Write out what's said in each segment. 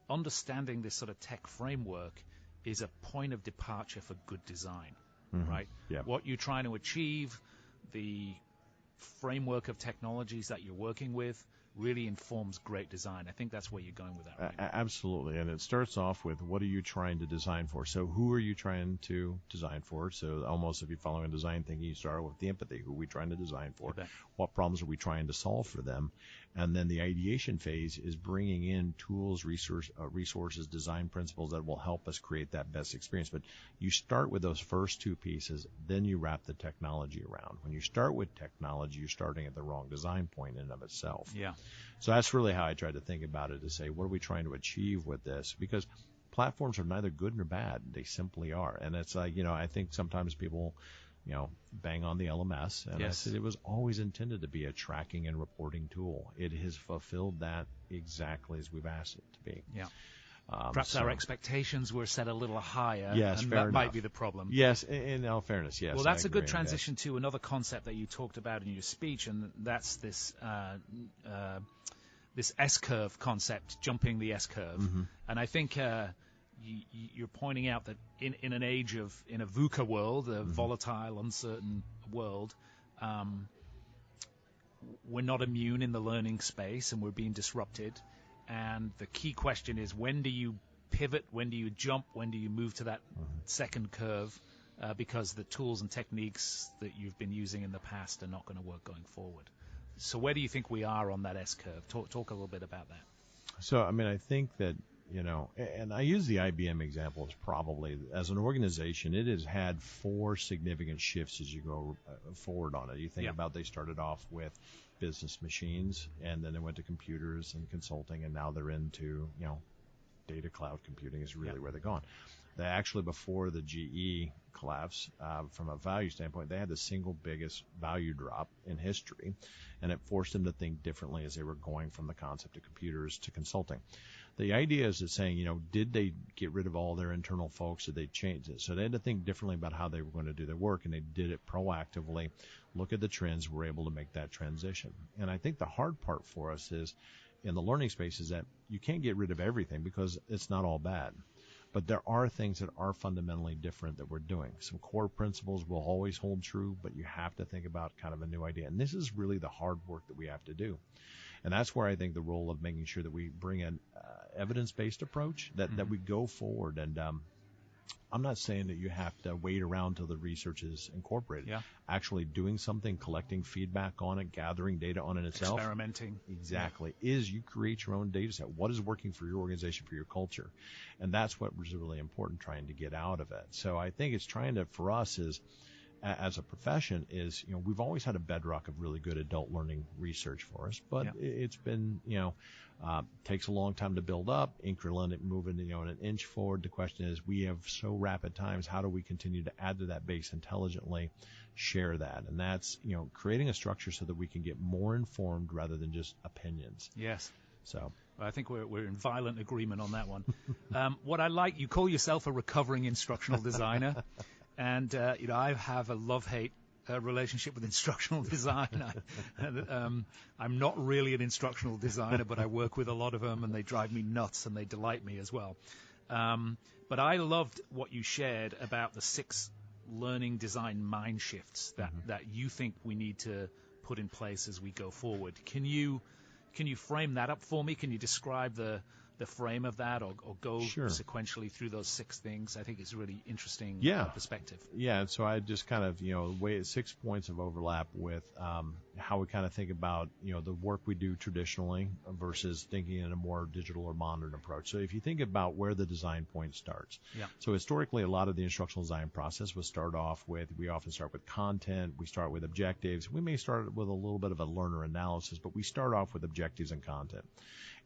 understanding this sort of tech framework is a point of departure for good design, right? Yeah. What you're trying to achieve, the framework of technologies that you're working with really informs great design. I think that's where you're going with that, right? Absolutely. And it starts off with, what are you trying to design for? So who are you trying to design for? So almost if you're following design thinking, you start with the empathy. Who are we trying to design for? What problems are we trying to solve for them? And then the ideation phase is bringing in tools, resources, design principles that will help us create that best experience. But you start with those first two pieces, then you wrap the technology around. When you start with technology, you're starting at the wrong design point in and of itself. Yeah. So that's really how I try to think about it, to say, what are we trying to achieve with this? Because platforms are neither good nor bad. They simply are. And it's like, I think sometimes people, bang on the LMS. And I said it was always intended to be a tracking and reporting tool. It has fulfilled that exactly as we've asked it to be. Yeah. Perhaps our expectations were set a little higher, yes, and fair that enough. might be the problem. Yes, in all fairness, yes. Well, that's a good transition to another concept that you talked about in your speech, and that's this this S-curve concept, jumping the S-curve. Mm-hmm. And I think you're pointing out that in an age of, in a VUCA world, a volatile, uncertain world, we're not immune in the learning space, and we're being disrupted. And the key question is, when do you pivot? When do you jump? When do you move to that second curve? Because the tools and techniques that you've been using in the past are not going to work going forward. So where do you think we are on that S-curve? Talk a little bit about that. So, I think that, and I use the IBM example as probably, as an organization, it has had 4 significant shifts as you go forward on it. You think about, they started off with business machines, and then they went to computers and consulting, and now they're into, data cloud computing is really where they're going. They actually, before the GE collapse, from a value standpoint, they had the single biggest value drop in history, and it forced them to think differently as they were going from the concept of computers to consulting. The idea is that saying, did they get rid of all their internal folks? Did they change it? So they had to think differently about how they were going to do their work, and they did it proactively, look at the trends, were able to make that transition. And I think the hard part for us is, in the learning space, is that you can't get rid of everything because it's not all bad. But there are things that are fundamentally different that we're doing. Some core principles will always hold true, but you have to think about kind of a new idea. And this is really the hard work that we have to do. And that's where I think the role of making sure that we bring an evidence-based approach, that we go forward. And I'm not saying that you have to wait around till the research is incorporated. Yeah. Actually doing something, collecting feedback on it, gathering data on it itself. Experimenting. Exactly. Is you create your own data set. What is working for your organization, for your culture? And that's what was really important, trying to get out of it. So I think it's trying to, for us, is, as a profession, is, we've always had a bedrock of really good adult learning research for us, but it's been, takes a long time to build up, incremental moving, an inch forward. The question is, we have so rapid times, how do we continue to add to that base intelligently, share that? And that's, creating a structure so that we can get more informed rather than just opinions. Yes. So I think we're in violent agreement on that one. What I like, you call yourself a recovering instructional designer. And, I have a love-hate relationship with instructional design. I'm not really an instructional designer, but I work with a lot of them, and they drive me nuts, and they delight me as well. But I loved what you shared about the 6 learning design mind shifts that you think we need to put in place as we go forward. Can you frame that up for me? Can you describe the frame of that, or go sequentially through those 6 things? I think it's a really interesting perspective. Yeah, and so I just kind of, weigh 6 points of overlap with how we kind of think about, the work we do traditionally versus thinking in a more digital or modern approach. So if you think about where the design point starts. Yeah. So historically, a lot of the instructional design process we often start with content, we start with objectives. We may start with a little bit of a learner analysis, but we start off with objectives and content.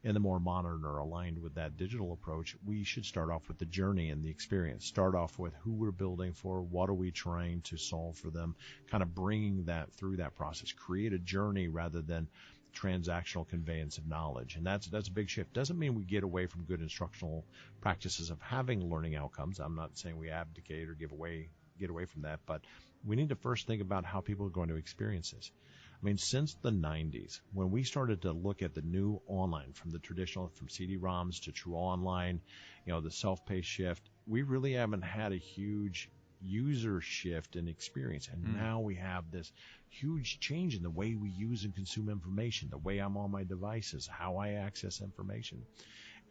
In the more modern or aligned with that digital approach, we should start off with the journey and the experience. Start off with who we're building for, what are we trying to solve for them, kind of bringing that through that process. Create a journey rather than transactional conveyance of knowledge. And that's a big shift. Doesn't mean we get away from good instructional practices of having learning outcomes. I'm not saying we abdicate or get away from that, but we need to first think about how people are going to experience this. I mean, since the 90s, when we started to look at the new online, from the traditional, from CD-ROMs to true online, the self-paced shift, we really haven't had a huge user shift in experience. And now we have this huge change in the way we use and consume information, the way I'm on my devices, how I access information.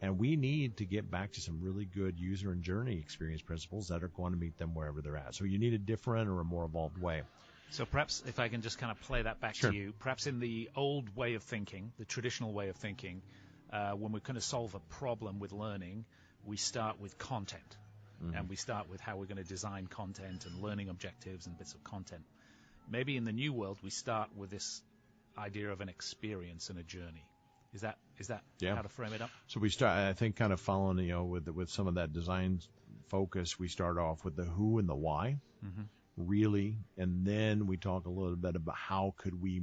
And we need to get back to some really good user and journey experience principles that are going to meet them wherever they're at. So you need a different or a more evolved way. So perhaps if I can just kind of play that back to you, perhaps in the old way of thinking, the traditional way of thinking, when we're going to solve a problem with learning, we start with content. And we start with how we're going to design content and learning objectives and bits of content. Maybe in the new world, we start with this idea of an experience and a journey. Is that how to frame it up? So we start, I think, kind of following, with some of that design focus, we start off with the who and the why, really, and then we talk a little bit about how could we,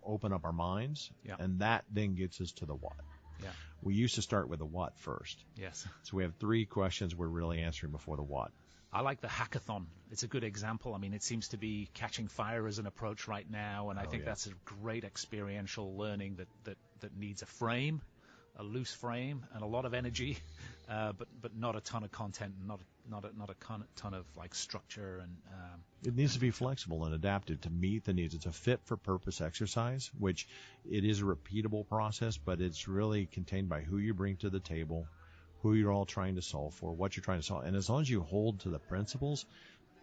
open up our minds, and that then gets us to the what. Yeah. We used to start with the what first. Yes. So we have 3 questions we're really answering before the what. I like the hackathon. It's a good example. I mean, it seems to be catching fire as an approach right now, and I think that's a great experiential learning that needs a frame, a loose frame, and a lot of energy, but not a ton of content, not a ton of like structure and. It needs to be flexible and adaptive to meet the needs. It's a fit-for-purpose exercise, which it is a repeatable process, but it's really contained by who you bring to the table, who you're all trying to solve for, what you're trying to solve. And as long as you hold to the principles,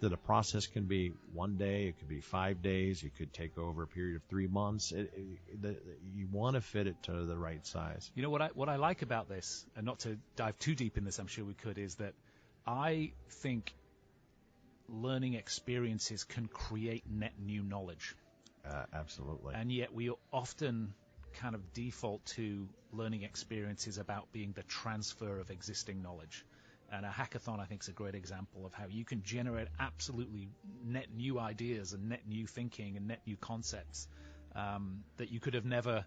that a process can be 1 day, it could be 5 days, it could take over a period of 3 months. You want to fit it to the right size. You know what I like about this, and not to dive too deep in this, I'm sure we could, is that I think learning experiences can create net new knowledge. Absolutely. And yet we often kind of default to learning experiences about being the transfer of existing knowledge. And a hackathon, I think, is a great example of how you can generate absolutely net new ideas and net new thinking and net new concepts that you could have never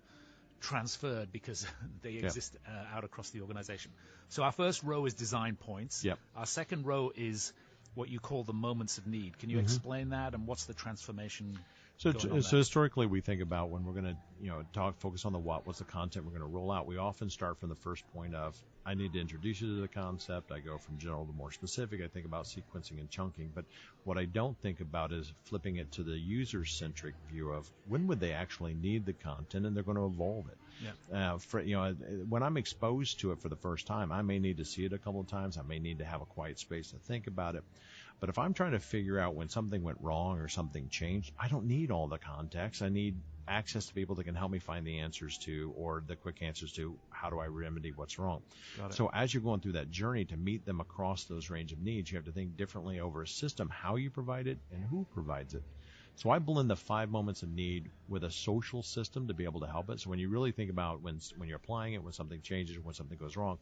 transferred because they exist out across the organization. So our first row is design points. Yep. Our second row is what you call the moments of need. Can you explain that, and what's the transformation? So historically, we think about when we're going to, focus on the what's the content we're going to roll out. We often start from the first point of, I need to introduce you to the concept. I go from general to more specific. I think about sequencing and chunking. But what I don't think about is flipping it to the user-centric view of when would they actually need the content, and they're going to evolve it. Yeah. When I'm exposed to it for the first time, I may need to see it a couple of times. I may need to have a quiet space to think about it. But if I'm trying to figure out when something went wrong or something changed, I don't need all the context. I need access to people that can help me find the answers to, or the quick answers to, how do I remedy what's wrong. So as you're going through that journey to meet them across those range of needs, you have to think differently over a system, how you provide it and who provides it. So I blend the 5 moments of need with a social system to be able to help it. So when you really think about when you're applying it, when something changes, when something goes wrong,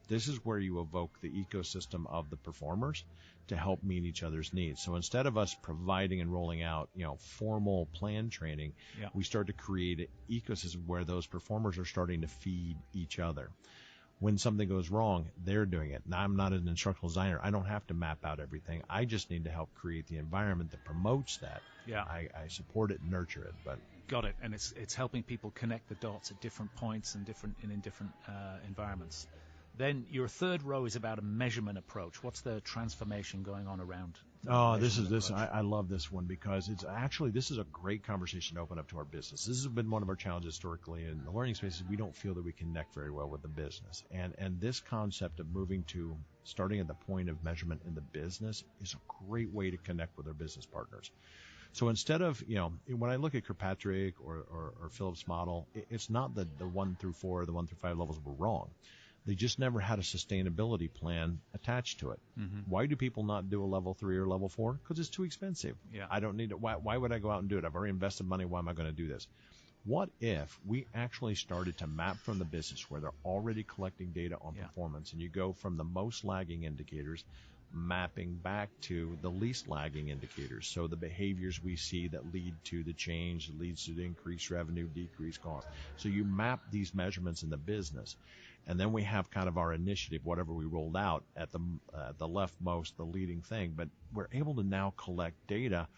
this is where you evoke the ecosystem of the performers to help meet each other's needs. So instead of us providing and rolling out, formal plan training, we start to create an ecosystem where those performers are starting to feed each other. When something goes wrong, they're doing it. Now, I'm not an instructional designer. I don't have to map out everything. I just need to help create the environment that promotes that. Yeah. I support it and nurture it. But got it. And it's helping people connect the dots at different points and in different environments. Then your third row is about a measurement approach. What's the transformation going on around? I love this one because this is a great conversation to open up to our business. This has been one of our challenges historically in the learning spaces. We don't feel that we connect very well with the business. And this concept of moving to starting at the point of measurement in the business is a great way to connect with our business partners. So instead of, when I look at Kirkpatrick or Phillips' model, it's not that the 1 through 4 or the 1 through 5 levels were wrong. They just never had a sustainability plan attached to it. Why do people not do a level 3 or level 4? Because it's too expensive. Yeah. I don't need it. Why would I go out and do it? I've already invested money. Why am I going to do this? What if we actually started to map from the business where they're already collecting data on performance, and you go from the most lagging indicators mapping back to the least lagging indicators. So the behaviors we see that lead to the change, that leads to the increased revenue, decreased cost. So you map these measurements in the business. And then we have kind of our initiative, whatever we rolled out at the leftmost, the leading thing. But we're able to now collect data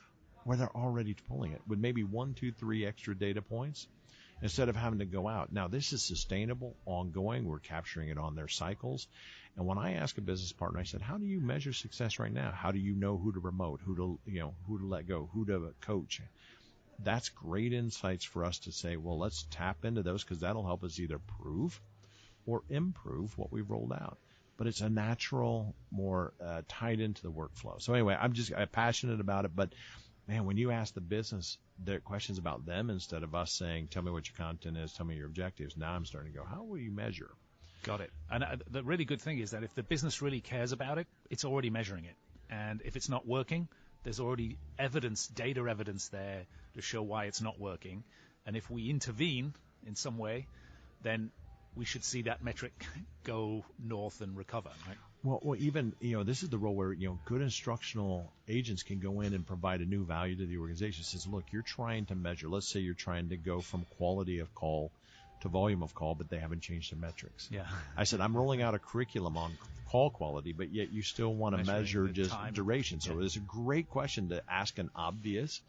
where they're already pulling it with maybe 1, 2, 3 extra data points instead of having to go out. Now, this is sustainable, ongoing. We're capturing it on their cycles. And when I ask a business partner, I said, how do you measure success right now? How do you know who to promote, who to let go, who to coach? That's great insights for us to say, well, let's tap into those because that'll help us either prove or improve what we've rolled out. But it's a natural, more tied into the workflow. So anyway, I'm passionate about it. But man, when you ask the business their questions about them instead of us saying, tell me what your content is, tell me your objectives, now I'm starting to go, how will you measure? Got it. And the really good thing is that if the business really cares about it, it's already measuring it. And if it's not working, there's already data evidence there to show why it's not working. And if we intervene in some way, then we should see that metric go north and recover, right? Well, even, this is the role where, good instructional agents can go in and provide a new value to the organization. It says, look, you're trying to measure. Let's say you're trying to go from quality of call to volume of call, but they haven't changed the metrics. Yeah. I said, I'm rolling out a curriculum on call quality, but yet you still want to measure just duration. So it's a great question to ask, an obvious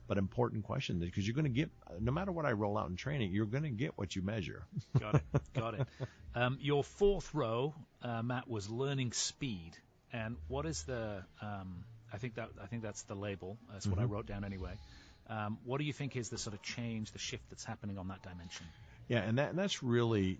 but important question, because you're going to get, no matter what I roll out in training, you're going to get what you measure. Got it. Your fourth row, Matt, was learning speed. And what is the, I think that's the label. That's what I wrote down anyway. What do you think is the sort of change, the shift that's happening on that dimension? Yeah, and that's really,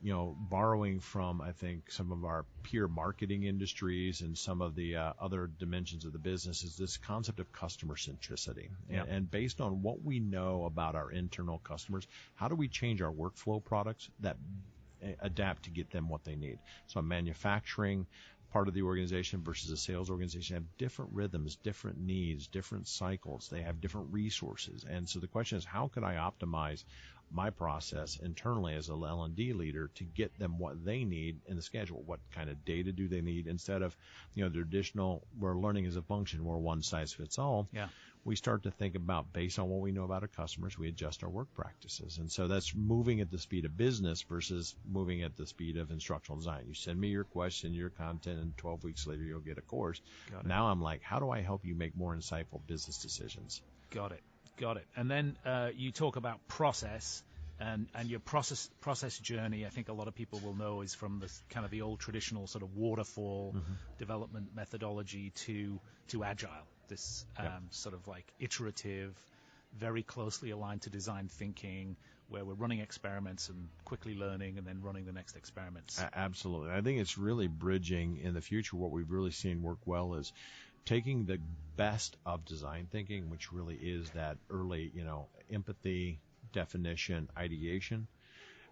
borrowing from, I think, some of our peer marketing industries and some of the other dimensions of the business is this concept of customer centricity. And based on what we know about our internal customers, how do we change our workflow products that adapt to get them what they need? So manufacturing part of the organization versus a sales organization have different rhythms, different needs, different cycles. They have different resources. And so the question is, how can I optimize my process internally as a L&D leader to get them what they need in the schedule? What kind of data do they need? Instead of, the traditional, where learning is a function, where one size fits all. Yeah. We start to think about, based on what we know about our customers, we adjust our work practices. And so that's moving at the speed of business versus moving at the speed of instructional design. You send me your question, your content, and 12 weeks later you'll get a course. Now I'm like, how do I help you make more insightful business decisions? Got it. And then you talk about process, and your process journey, I think a lot of people will know, is from the kind of the old traditional sort of waterfall development methodology to agile. This sort of like iterative, very closely aligned to design thinking, where we're running experiments and quickly learning and then running the next experiments. Absolutely. I think it's really bridging in the future. What we've really seen work well is taking the best of design thinking, which really is that early, empathy, definition, ideation,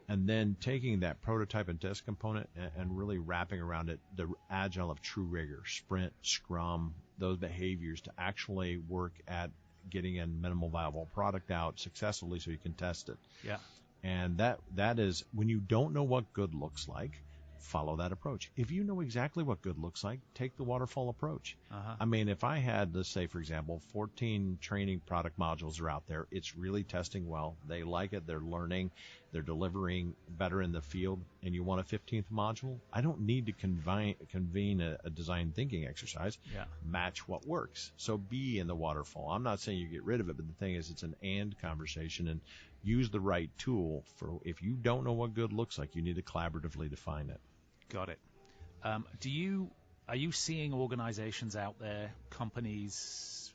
and then taking that prototype and test component and really wrapping around it the agile of true rigor, sprint, scrum, those behaviors to actually work at getting a minimal viable product out successfully so you can test it. Yeah. And that is, when you don't know what good looks like, follow that approach. If you know exactly what good looks like, take the waterfall approach. I mean, if I had, let's say, for example, 14 training product modules are out there, it's really testing well, they like it, they're learning, they're delivering better in the field, and you want a 15th module, I don't need to convene a design thinking exercise. Match what works. So be in the waterfall. I'm not saying you get rid of it, but the thing is, it's an and conversation, and use the right tool for, if you don't know what good looks like, you need to collaboratively define it. Got it. Are you seeing organizations out there, companies,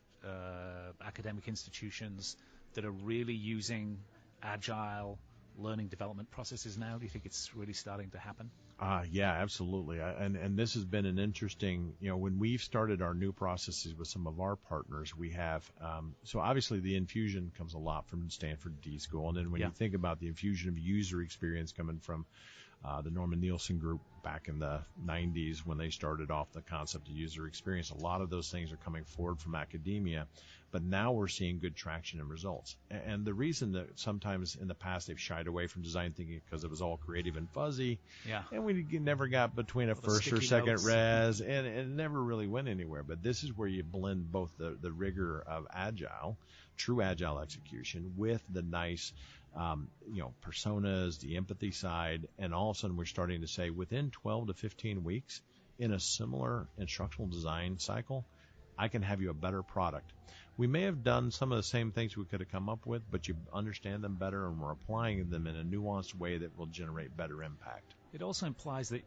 academic institutions, that are really using agile learning development processes now? Do you think it's really starting to happen? Yeah, absolutely. And this has been an interesting, when we've started our new processes with some of our partners, we have, so obviously the infusion comes a lot from Stanford D School. And then when you think about the infusion of user experience coming from the Norman Nielsen group back in the 90s, when they started off the concept of user experience, a lot of those things are coming forward from academia, but now we're seeing good traction and results. And the reason that sometimes in the past they've shied away from design thinking because it was all creative and fuzzy, and we never got between a first or second res, and it never really went anywhere. But this is where you blend both the rigor of agile, true agile execution, with the nice personas, the empathy side, and all of a sudden we're starting to say within 12 to 15 weeks in a similar instructional design cycle, I can have you a better product. We may have done some of the same things we could have come up with, but you understand them better, and we're applying them in a nuanced way that will generate better impact. It also implies that